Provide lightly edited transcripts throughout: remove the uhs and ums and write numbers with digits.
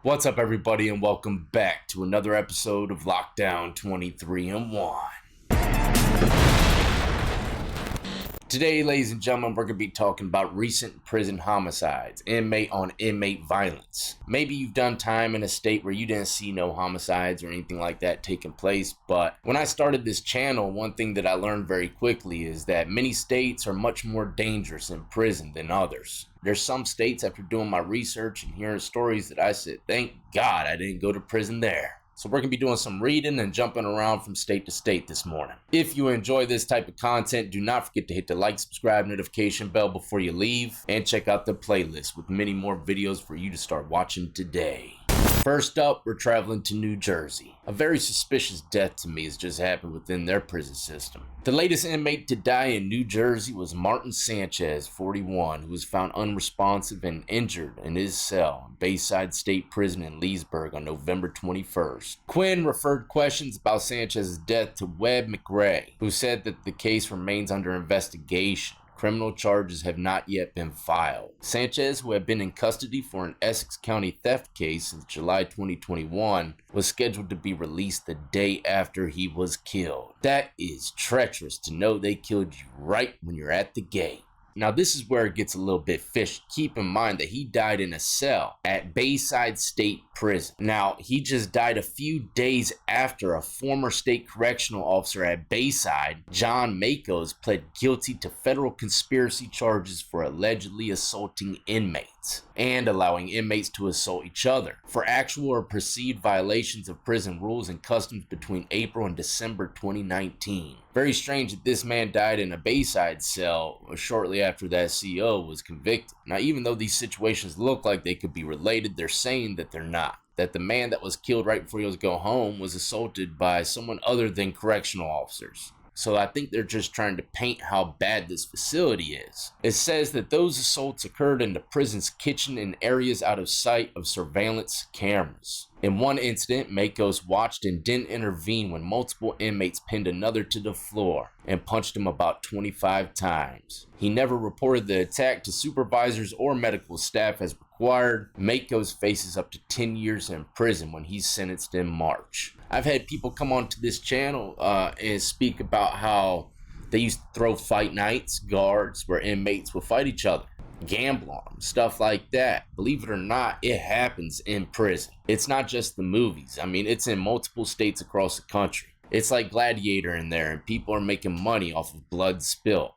What's up, everybody, and welcome back to another episode of Lockdown 23 and 1. Today, ladies and gentlemen, we're going to be talking about recent prison homicides, inmate on inmate violence. Maybe you've done time in a state where you didn't see no homicides or anything like that taking place, but when I started this channel, one thing that I learned very quickly is that many states are much more dangerous in prison than others. There's some states, after doing my research and hearing stories, that I said, thank God I didn't go to prison there. So we're going to be doing some reading and jumping around from state to state this morning. If you enjoy this type of content, do not forget to hit the like, subscribe, notification bell before you leave, and check out the playlist with many more videos for you to start watching today. First up, we're traveling to New Jersey. A very suspicious death to me has just happened within their prison system. The latest inmate to die in New Jersey was Martin Sanchez, 41, who was found unresponsive and injured in his cell in Bayside State Prison in Leesburg on November 21st. Quinn referred questions about Sanchez's death to Webb McRae, who said that the case remains under investigation. Criminal charges have not yet been filed. Sanchez, who had been in custody for an Essex County theft case since July 2021, was scheduled to be released the day after he was killed. That is treacherous to know they killed you right when you're at the gate. Now, this is where it gets a little bit fishy. Keep in mind that he died in a cell at Bayside State Prison. Now, he just died a few days after a former state correctional officer at Bayside, John Makos, pled guilty to federal conspiracy charges for allegedly assaulting inmates and allowing inmates to assault each other for actual or perceived violations of prison rules and customs between April and December 2019. Very strange that this man died in a Bayside cell shortly after that CO was convicted. Now, even though these situations look like they could be related, they're saying that they're not. That the man that was killed right before he was to go home was assaulted by someone other than correctional officers. So I think they're just trying to paint how bad this facility is. It says that those assaults occurred in the prison's kitchen in areas out of sight of surveillance cameras. In one incident, Makos watched and didn't intervene when multiple inmates pinned another to the floor and punched him about 25 times. He never reported the attack to supervisors or medical staff as required. Makos faces up to 10 years in prison when he's sentenced in March. I've had people come onto this channel and speak about how they used to throw fight nights, guards, where inmates would fight each other, gamble on them, stuff like that. Believe it or not, it happens in prison. It's not just the movies. I mean, it's in multiple states across the country. It's like Gladiator in there, and people are making money off of blood spilled.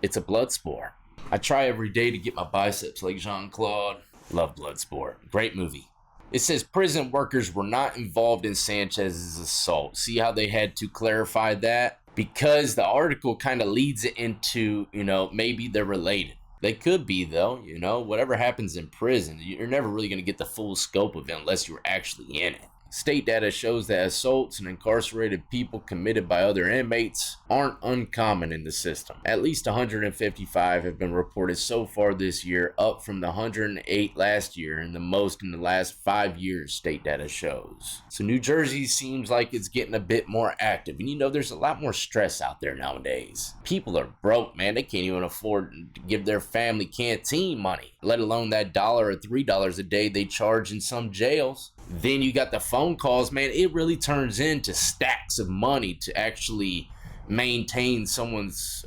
It's a blood sport. I try every day to get my biceps like Jean-Claude. Love Bloodsport. Great movie. It says prison workers were not involved in Sanchez's assault. See how they had to clarify that? Because the article kind of leads it into, maybe they're related. They could be, though. Whatever happens in prison, you're never really going to get the full scope of it unless you're actually in it. State data shows that assaults and incarcerated people committed by other inmates aren't uncommon in the system. At least 155 have been reported so far this year, up from the 108 last year and the most in the last 5 years, state data shows. So New Jersey seems like it's getting a bit more active. And there's a lot more stress out there nowadays. People are broke, man. They can't even afford to give their family canteen money, let alone that $1 or $3 a day they charge in some jails. Then you got the phone calls, man. It really turns into stacks of money to actually maintain someone's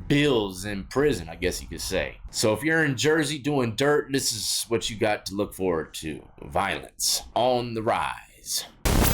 bills in prison, I guess you could say. So if you're in Jersey doing dirt, this is what you got to look forward to. Violence on the rise.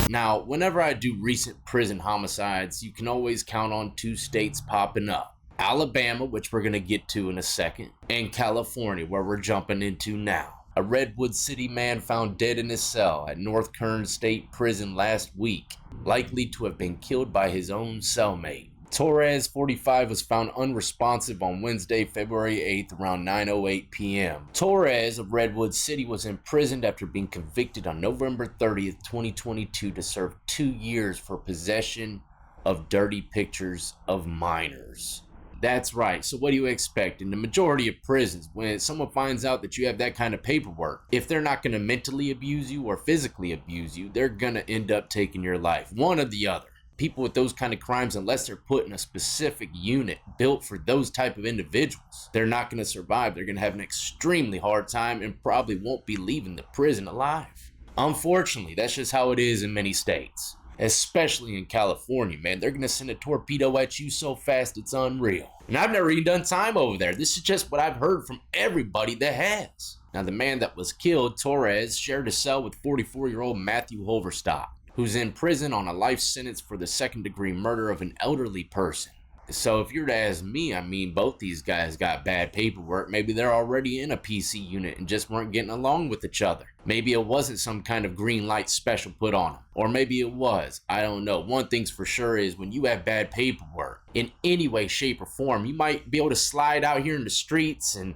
Now, whenever I do recent prison homicides, you can always count on 2 states popping up. Alabama, which we're going to get to in a second, and California, where we're jumping into now. A Redwood City man found dead in his cell at North Kern State Prison last week, likely to have been killed by his own cellmate. Torres, 45, was found unresponsive on Wednesday, February 8th around 9:08 p.m. Torres of Redwood City was imprisoned after being convicted on November 30th, 2022 to serve 2 years for possession of dirty pictures of minors. That's right. So what do you expect? In the majority of prisons, when someone finds out that you have that kind of paperwork, if they're not going to mentally abuse you or physically abuse you, they're going to end up taking your life. One or the other. People with those kind of crimes, unless they're put in a specific unit built for those type of individuals, they're not going to survive. They're going to have an extremely hard time and probably won't be leaving the prison alive. Unfortunately, that's just how it is in many states, especially in California, man. They're going to send a torpedo at you so fast it's unreal. And I've never even done time over there. This is just what I've heard from everybody that has. Now, the man that was killed, Torres, shared a cell with 44-year-old Matthew Hoverstock, who's in prison on a life sentence for the second-degree murder of an elderly person. So if you're to ask me, I mean, both these guys got bad paperwork. Maybe they're already in a PC unit and just weren't getting along with each other. Maybe it wasn't some kind of green light special put on them. Or maybe it was. I don't know. One thing's for sure is when you have bad paperwork, in any way, shape, or form, you might be able to slide out here in the streets and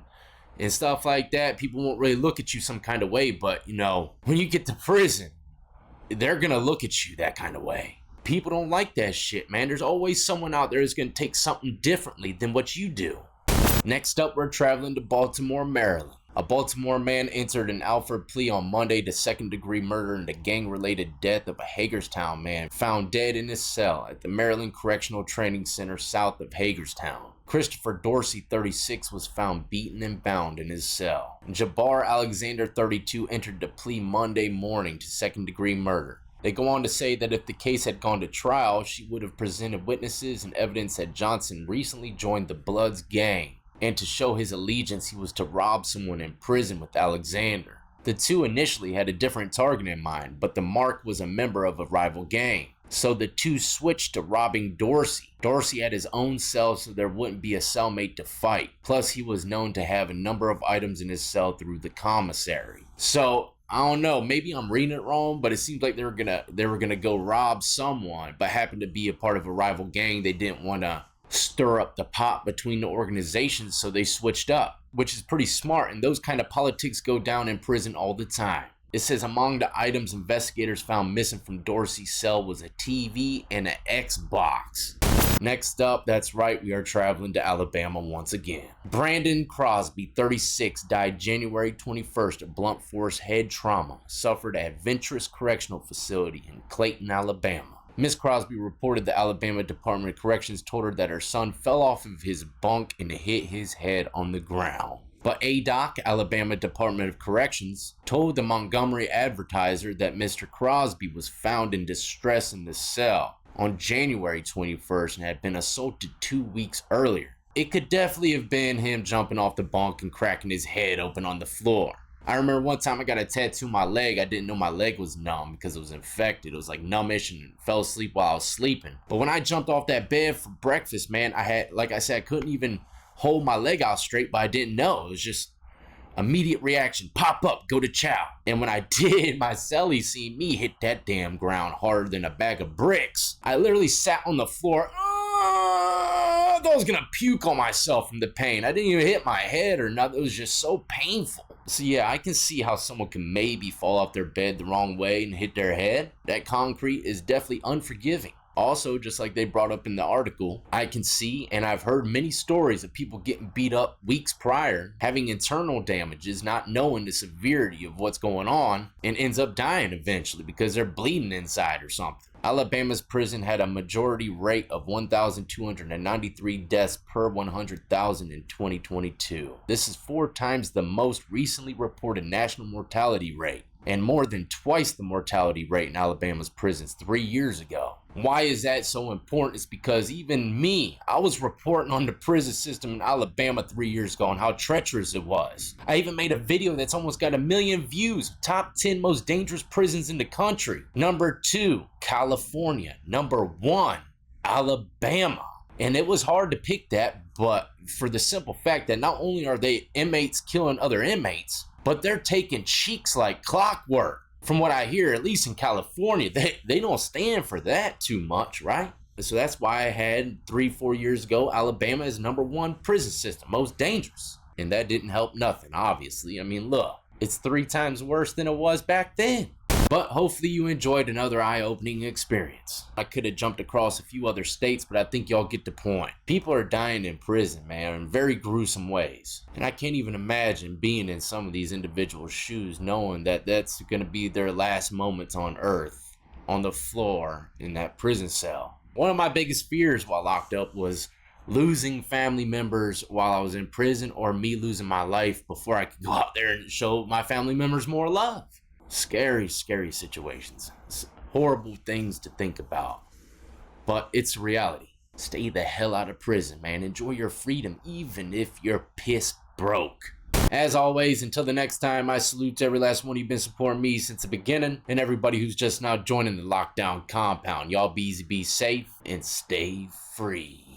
stuff like that. People won't really look at you some kind of way. But, you know, when you get to prison, they're going to look at you that kind of way. People don't like that shit, man. There's always someone out there who's going to take something differently than what you do. Next up, we're traveling to Baltimore, Maryland. A Baltimore man entered an Alford plea on Monday to second-degree murder and the gang-related death of a Hagerstown man found dead in his cell at the Maryland Correctional Training Center south of Hagerstown. Christopher Dorsey, 36, was found beaten and bound in his cell. Jabbar Alexander, 32, entered the plea Monday morning to second-degree murder. They go on to say that if the case had gone to trial, she would have presented witnesses and evidence that Johnson recently joined the Bloods gang, and to show his allegiance, he was to rob someone in prison with Alexander. The two initially had a different target in mind, but the mark was a member of a rival gang. So the two switched to robbing Dorsey. Dorsey had his own cell, so there wouldn't be a cellmate to fight. Plus, he was known to have a number of items in his cell through the commissary. So, I don't know, maybe I'm reading it wrong, but it seems like they were gonna go rob someone, but happened to be a part of a rival gang. They didn't want to stir up the pot between the organizations, so they switched up, which is pretty smart, and those kind of politics go down in prison all the time. It says among the items investigators found missing from Dorsey's cell was a TV and an Xbox. Next up, that's right, we are traveling to Alabama once again. Brandon Crosby, 36, died January 21st of blunt force head trauma suffered at Ventress Correctional Facility in Clayton, Alabama. Ms. Crosby reported the Alabama Department of Corrections told her that her son fell off of his bunk and hit his head on the ground. But ADOC, Alabama Department of Corrections, told the Montgomery Advertiser that Mr. Crosby was found in distress in the cell on January 21st and had been assaulted 2 weeks earlier. It could definitely have been him jumping off the bunk and cracking his head open on the floor. I remember one time I got a tattoo on my leg. I didn't know my leg was numb because it was infected. It was like numbish and fell asleep while I was sleeping. But when I jumped off that bed for breakfast, man, like I said, I couldn't even hold my leg out straight, but I didn't know. It was just immediate reaction, pop up, go to chow. And when I did, my cellie seen me hit that damn ground harder than a bag of bricks. I literally sat on the floor. I thought I was gonna puke on myself from the pain. I didn't even hit my head or nothing. It was just so painful. So yeah, I can see how someone can maybe fall off their bed the wrong way and hit their head. That concrete is definitely unforgiving. Also, just like they brought up in the article, I can see and I've heard many stories of people getting beat up weeks prior, having internal damages, not knowing the severity of what's going on, and ends up dying eventually because they're bleeding inside or something. Alabama's prison had a majority rate of 1,293 deaths per 100,000 in 2022. This is 4 times the most recently reported national mortality rate, and more than twice the mortality rate in Alabama's prisons 3 years ago. Why is that so important? It's because even me, I was reporting on the prison system in Alabama 3 years ago and how treacherous it was. I even made a video that's almost got 1 million views. Top 10 most dangerous prisons in the country. Number 2, California. Number 1, Alabama. And it was hard to pick that, but for the simple fact that not only are they inmates killing other inmates, but they're taking cheeks like clockwork. From what I hear, at least in California, they don't stand for that too much, right? So that's why I had 3-4 years ago, Alabama is number 1 prison system, most dangerous. And that didn't help nothing, obviously. I mean, look, it's 3 times worse than it was back then. But hopefully you enjoyed another eye-opening experience. I could have jumped across a few other states, but I think y'all get the point. People are dying in prison, man, in very gruesome ways. And I can't even imagine being in some of these individuals' shoes knowing that that's going to be their last moments on earth on the floor in that prison cell. One of my biggest fears while locked up was losing family members while I was in prison, or me losing my life before I could go out there and show my family members more love. Scary, scary situations. Horrible things to think about. But it's reality. Stay the hell out of prison, man. Enjoy your freedom, even if you're piss broke. As always, until the next time, I salute to every last one of you been supporting me since the beginning, and everybody who's just now joining the lockdown compound. Y'all be easy, be safe, and stay free.